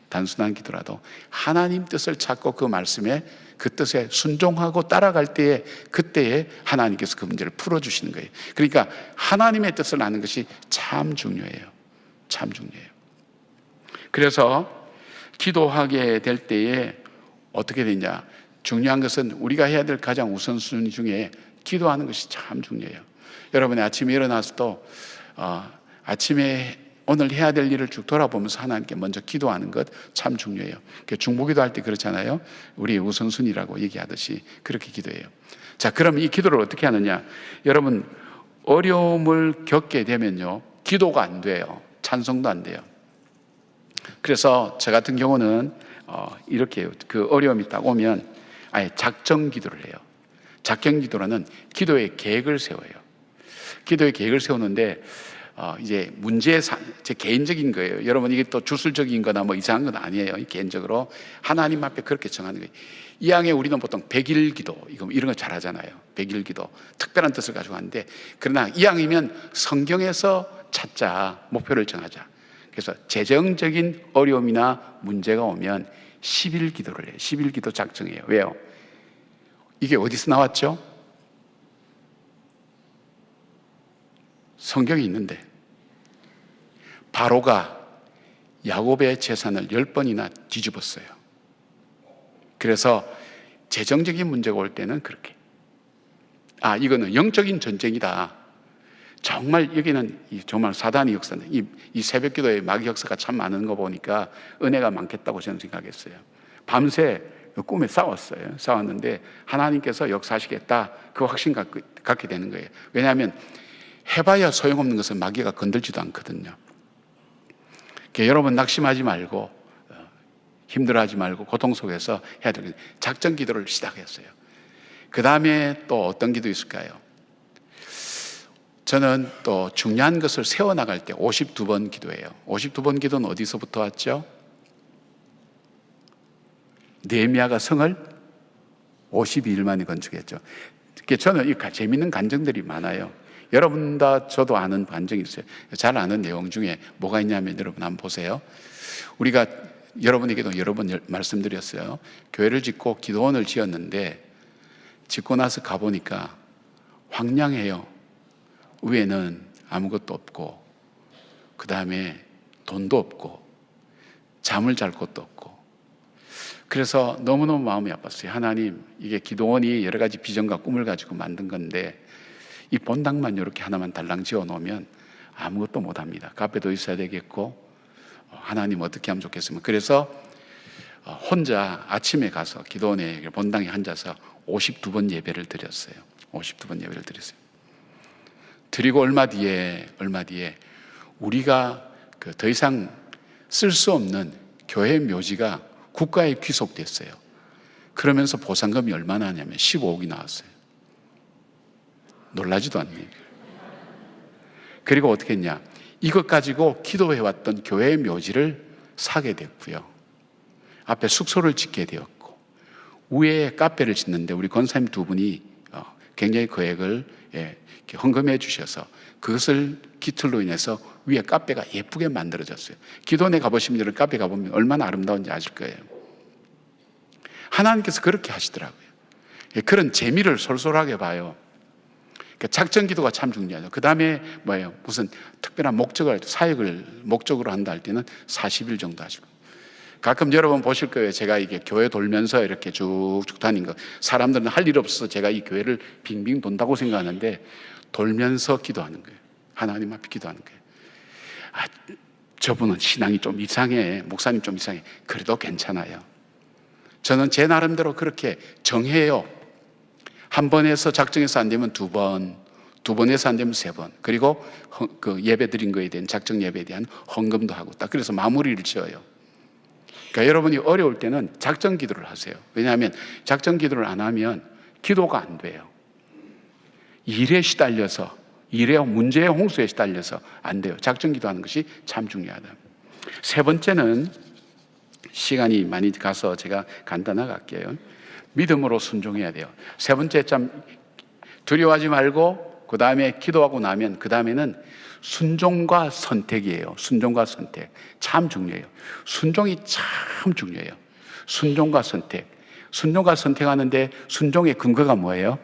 단순한 기도라도 하나님 뜻을 찾고 그 말씀에, 그 뜻에 순종하고 따라갈 때에, 그때에 하나님께서 그 문제를 풀어주시는 거예요. 그러니까 하나님의 뜻을 아는 것이 참 중요해요. 참 중요해요. 그래서 기도하게 될 때에 어떻게 되냐? 중요한 것은 우리가 해야 될 가장 우선순위 중에 기도하는 것이 참 중요해요. 여러분이 아침에 일어나서도 아침에 오늘 해야 될 일을 쭉 돌아보면서 하나님께 먼저 기도하는 것 참 중요해요. 중보기도 할 때 그렇잖아요. 우리의 우선순위라고 얘기하듯이 그렇게 기도해요. 자, 그럼 이 기도를 어떻게 하느냐? 여러분, 어려움을 겪게 되면요, 기도가 안 돼요. 찬송도 안 돼요. 그래서 저 같은 경우는 이렇게 해요. 그 어려움이 딱 오면 아예 작정 기도를 해요. 작정 기도라는 기도의 계획을 세워요. 기도의 계획을 세우는데 이제 제 개인적인 거예요. 여러분 이게 또 주술적인 거나 뭐 이상한 건 아니에요. 개인적으로 하나님 앞에 그렇게 정하는 거예요. 이왕에 우리는 보통 100일 기도 이런 거 잘 하잖아요. 100일 기도 특별한 뜻을 가지고 하는데, 그러나 이왕이면 성경에서 찾자, 목표를 정하자. 그래서 재정적인 어려움이나 문제가 오면 10일 기도를 해요. 10일 기도 작정해요. 왜요? 이게 어디서 나왔죠? 성경에 있는데, 바로가 야곱의 재산을 10번이나 뒤집었어요. 그래서 재정적인 문제가 올 때는 그렇게, 이거는 영적인 전쟁이다. 정말 여기는 정말 사단의 역사인데, 이 새벽 기도의 마귀 역사가 참 많은 거 보니까 은혜가 많겠다고 저는 생각했어요. 밤새 꿈에 싸웠는데 하나님께서 역사하시겠다, 그 확신 갖게 되는 거예요. 왜냐하면 해봐야 소용없는 것은 마귀가 건들지도 않거든요. 그러니까 여러분 낙심하지 말고, 힘들어하지 말고, 고통 속에서 해야 되는 작전 기도를 시작했어요. 그 다음에 또 어떤 기도 있을까요? 저는 또 중요한 것을 세워나갈 때 52번 기도해요. 52번 기도는 어디서부터 왔죠? 느헤미야가 성을 52일 만에 건축했죠. 저는 재미있는 간증들이 많아요. 여러분 다 저도 아는 간증이 있어요. 잘 아는 내용 중에 뭐가 있냐면, 여러분 한번 보세요. 우리가 여러분에게도 여러 번 말씀드렸어요. 교회를 짓고 기도원을 지었는데, 짓고 나서 가보니까 황량해요. 위에는 아무것도 없고, 그 다음에 돈도 없고, 잠을 잘 곳도 없고. 그래서 너무너무 마음이 아팠어요. 하나님, 이게 기도원이 여러 가지 비전과 꿈을 가지고 만든 건데, 이 본당만 이렇게 하나만 달랑 지어 놓으면 아무것도 못 합니다. 카페도 있어야 되겠고, 하나님 어떻게 하면 좋겠으면. 그래서 혼자 아침에 가서 기도원에 본당에 앉아서 52번 예배를 드렸어요. 52번 예배를 드렸어요. 드리고 얼마 뒤에 우리가 더 이상 쓸 수 없는 교회 묘지가 국가에 귀속됐어요. 그러면서 보상금이 얼마나 하냐면 15억이 나왔어요. 놀라지도 않네요. 그리고 어떻게 했냐, 이것 가지고 기도해왔던 교회의 묘지를 사게 됐고요, 앞에 숙소를 짓게 되었고, 위에 카페를 짓는데 우리 권사님 두 분이 굉장히 거액을 헌금해 주셔서 그것을 기틀로 인해서 위에 카페가 예쁘게 만들어졌어요. 기도원에 가보신 분들은 카페 가보면 얼마나 아름다운지 아실 거예요. 하나님께서 그렇게 하시더라고요. 그런 재미를 솔솔하게 봐요. 작전 기도가 참 중요하죠. 그 다음에 뭐예요? 무슨 특별한 목적을, 사역을 목적으로 한다 할 때는 40일 정도 하시고. 가끔 여러분 보실 거예요. 제가 이게 교회 돌면서 이렇게 쭉쭉 다닌 거. 사람들은 할 일 없어서 제가 이 교회를 빙빙 돈다고 생각하는데, 돌면서 기도하는 거예요. 하나님 앞에 기도하는 거예요. 저분은 신앙이 좀 이상해. 목사님 좀 이상해. 그래도 괜찮아요. 저는 제 나름대로 그렇게 정해요. 한 번에서 작정해서 안 되면 두 번, 두 번에서 안 되면 세 번. 그리고 그 예배 드린 거에 대한 작정 예배에 대한 헌금도 하고, 딱 그래서 마무리를 지어요. 그러니까 여러분이 어려울 때는 작정 기도를 하세요. 왜냐하면 작정 기도를 안 하면 기도가 안 돼요. 일에 시달려서, 일의 문제의 홍수에 시달려서 안 돼요. 작정 기도하는 것이 참 중요하다. 세 번째는 시간이 많이 가서 제가 간단하게 할게요. 믿음으로 순종해야 돼요. 세 번째, 참 두려워하지 말고 그 다음에 기도하고 나면 그 다음에는 순종과 선택이에요. 순종과 선택 참 중요해요. 순종이 참 중요해요. 순종과 선택. 순종과 선택하는데 순종의 근거가 뭐예요?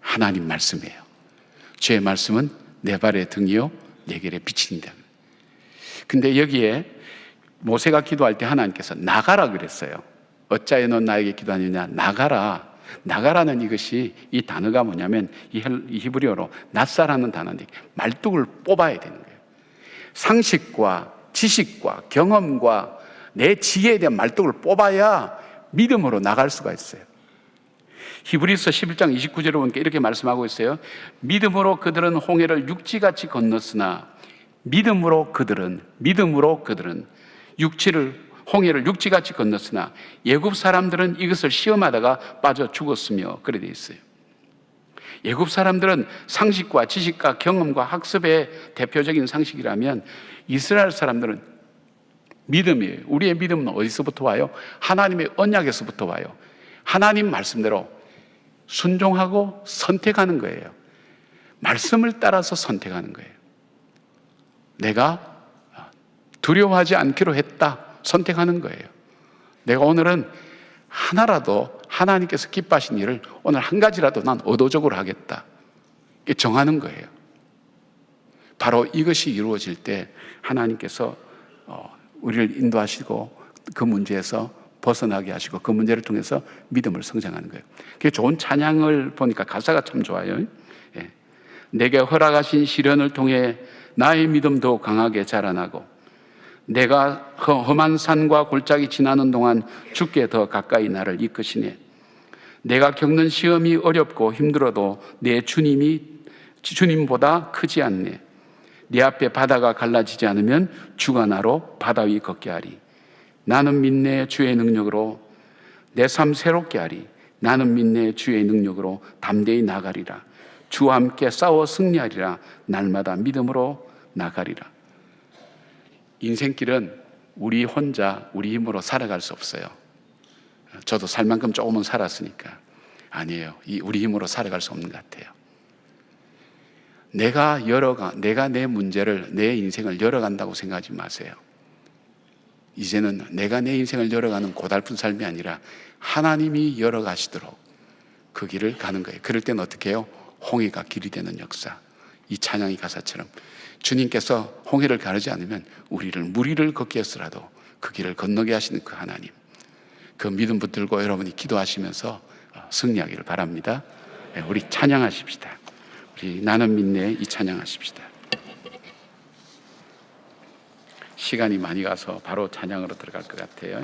하나님 말씀이에요. 주의 말씀은 내 발의 등이요 내 길의 빛이니라. 근데 여기에 모세가 기도할 때 하나님께서 나가라 그랬어요. 어찌하여 넌 나에게 기도하느냐? 나가라. 나가라는 이것이, 이 단어가 뭐냐면 이 히브리어로 낫사라는 단어인데 말뚝을 뽑아야 되는 거예요. 상식과 지식과 경험과 내 지혜에 대한 말뚝을 뽑아야 믿음으로 나갈 수가 있어요. 히브리서 11장 29절에 보니까 이렇게 말씀하고 있어요. 믿음으로 그들은 홍해를 육지같이 건넜으나 믿음으로 그들은 육지를 홍해를 육지같이 건넜으나 애굽 사람들은 이것을 시험하다가 빠져 죽었으며 그래 돼 있어요. 애굽 사람들은 상식과 지식과 경험과 학습의 대표적인 상식이라면 이스라엘 사람들은 믿음이에요. 우리의 믿음은 어디서부터 와요? 하나님의 언약에서부터 와요. 하나님 말씀대로 순종하고 선택하는 거예요. 말씀을 따라서 선택하는 거예요. 내가 두려워하지 않기로 했다. 선택하는 거예요. 내가 오늘은 하나라도 하나님께서 기뻐하신 일을 오늘 한 가지라도 난 의도적으로 하겠다. 정하는 거예요. 바로 이것이 이루어질 때 하나님께서 우리를 인도하시고 그 문제에서 벗어나게 하시고 그 문제를 통해서 믿음을 성장하는 거예요. 그게 좋은 찬양을 보니까 가사가 참 좋아요. 예. 내게 허락하신 시련을 통해 나의 믿음도 강하게 자라나고 내가 험한 산과 골짜기 지나는 동안 주께 더 가까이 나를 이끄시네. 내가 겪는 시험이 어렵고 힘들어도 내 주님보다 크지 않네. 내 앞에 바다가 갈라지지 않으면 주가 나로 바다 위 걷게 하리. 나는 믿네 주의 능력으로 내 삶 새롭게 하리. 나는 믿네 주의 능력으로 담대히 나가리라. 주와 함께 싸워 승리하리라. 날마다 믿음으로 나가리라. 인생길은 우리 혼자 우리 힘으로 살아갈 수 없어요. 저도 살 만큼 조금은 살았으니까. 아니에요. 우리 힘으로 살아갈 수 없는 것 같아요. 내가 내 문제를, 내 인생을 열어간다고 생각하지 마세요. 이제는 내가 내 인생을 열어가는 고달픈 삶이 아니라 하나님이 열어가시도록 그 길을 가는 거예요. 그럴 때는 어떻게 해요? 홍해가 길이 되는 역사. 이 찬양의 가사처럼 주님께서 홍해를 가르지 않으면 우리를 무리를 걷게 했으라도 그 길을 건너게 하시는 그 하나님, 그 믿음 붙들고 여러분이 기도하시면서 승리하기를 바랍니다. 우리 찬양하십시다. 우리 나는 믿네 이 찬양하십시다. 시간이 많이 가서 바로 찬양으로 들어갈 것 같아요.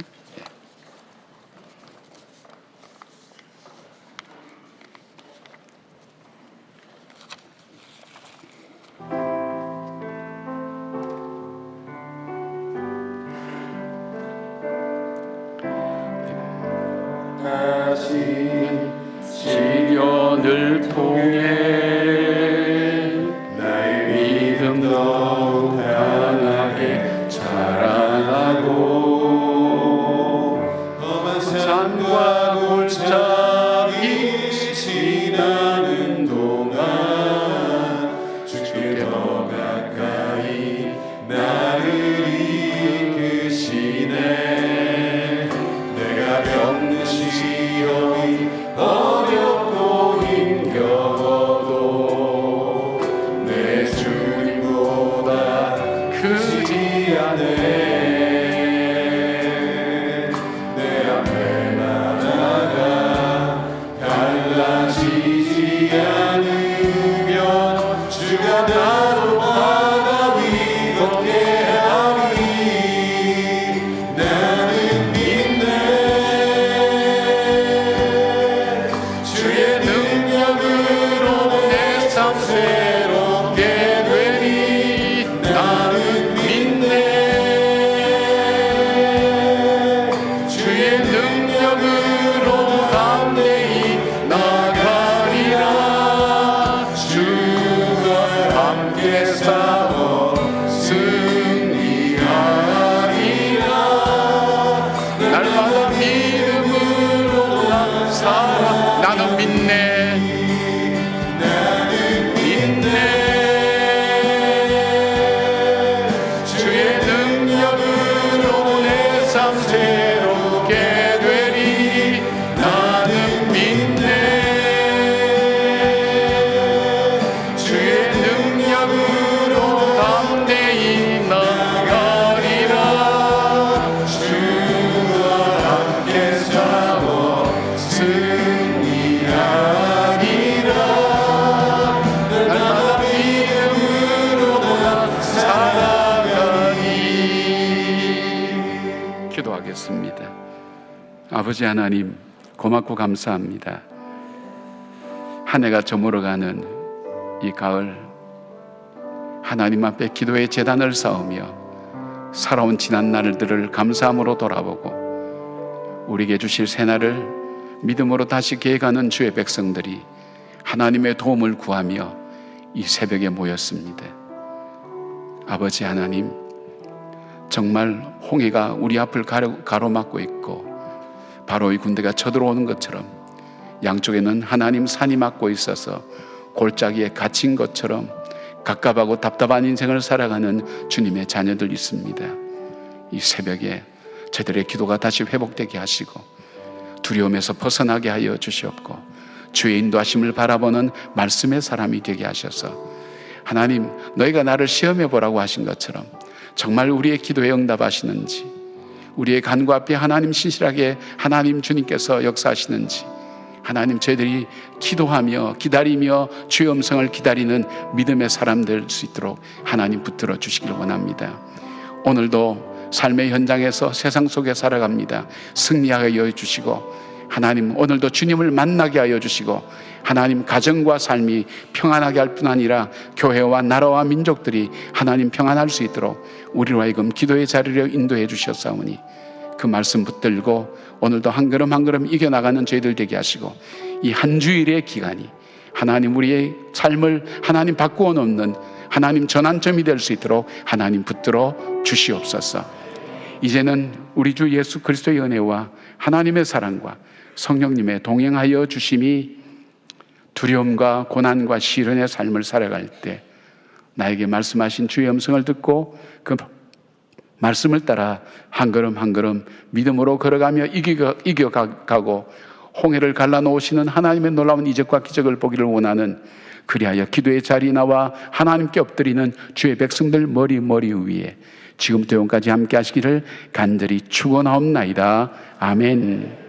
시련을 통해 나의 믿음도 강하게 자라나고 험한 산과 골짜기 지나는 동안 주께 더 가까이 나를 이끄시네. 내가 겪는 시험이 어렵고 힘겨워도 내 주님보다 크지 않네. 내 앞에 바다가 갈라지지 않으면 주가 나로 바다 위 걷게 하리. 나는 믿네. 주의 능력으로 내 삶 새롭게 되리. 나는 믿네. 주의 능력으로 담대히 나가리라. 주와 함께 싸워 승리하리라. 날마다 믿음으로 나 살아. 나는 믿네. 나는 믿네. 주의 능력으로 내 삶 새롭게 되리. 나는 믿네. 주의 능력으로 담대히 나가리라. 주와 함께 싸워 승리하리라. 날마다 믿음으로 나 살아가리. 기도하겠습니다. 아버지 하나님, 고맙고 감사합니다. 한 해가 저물어가는 이 가을, 하나님 앞에 기도의 제단을 쌓으며 살아온 지난 날들을 감사함으로 돌아보고 우리에게 주실 새날을 믿음으로 다시 계획하는 주의 백성들이 하나님의 도움을 구하며 이 새벽에 모였습니다. 아버지 하나님, 정말 홍해가 우리 앞을 가로막고 있고 바로의 군대가 쳐들어오는 것처럼 양쪽에는 하나님 산이 막고 있어서 골짜기에 갇힌 것처럼 갑갑하고 답답한 인생을 살아가는 주님의 자녀들 있습니다. 이 새벽에 저들의 기도가 다시 회복되게 하시고 두려움에서 벗어나게 하여 주시옵고 주의 인도하심을 바라보는 말씀의 사람이 되게 하셔서 하나님, 너희가 나를 시험해 보라고 하신 것처럼 정말 우리의 기도에 응답하시는지, 우리의 간구 앞에 하나님 신실하게 하나님 주님께서 역사하시는지, 하나님, 저희들이 기도하며 기다리며 주의 음성을 기다리는 믿음의 사람 될 수 있도록 하나님 붙들어 주시길 원합니다. 오늘도 삶의 현장에서 세상 속에 살아갑니다. 승리하게 하여 주시고 하나님, 오늘도 주님을 만나게 하여 주시고 하나님, 가정과 삶이 평안하게 할 뿐 아니라 교회와 나라와 민족들이 하나님 평안할 수 있도록 우리로 하여금 기도의 자리로 인도해 주셨사오니 그 말씀 붙들고 오늘도 한 걸음 한 걸음 이겨나가는 저희들 되게 하시고 이 한 주일의 기간이 하나님 우리의 삶을 하나님 바꾸어 놓는 하나님 전환점이 될 수 있도록 하나님 붙들어 주시옵소서. 이제는 우리 주 예수 그리스도의 은혜와 하나님의 사랑과 성령님의 동행하여 주심이 두려움과 고난과 시련의 삶을 살아갈 때 나에게 말씀하신 주의 음성을 듣고 그 말씀을 따라 한 걸음 한 걸음 믿음으로 걸어가며 이겨가고 홍해를 갈라놓으시는 하나님의 놀라운 이적과 기적을 보기를 원하는, 그리하여 기도의 자리에 나와 하나님께 엎드리는 주의 백성들 머리 위에 지금부터 영까지 함께 하시기를 간절히 축원하옵나이다. 아멘.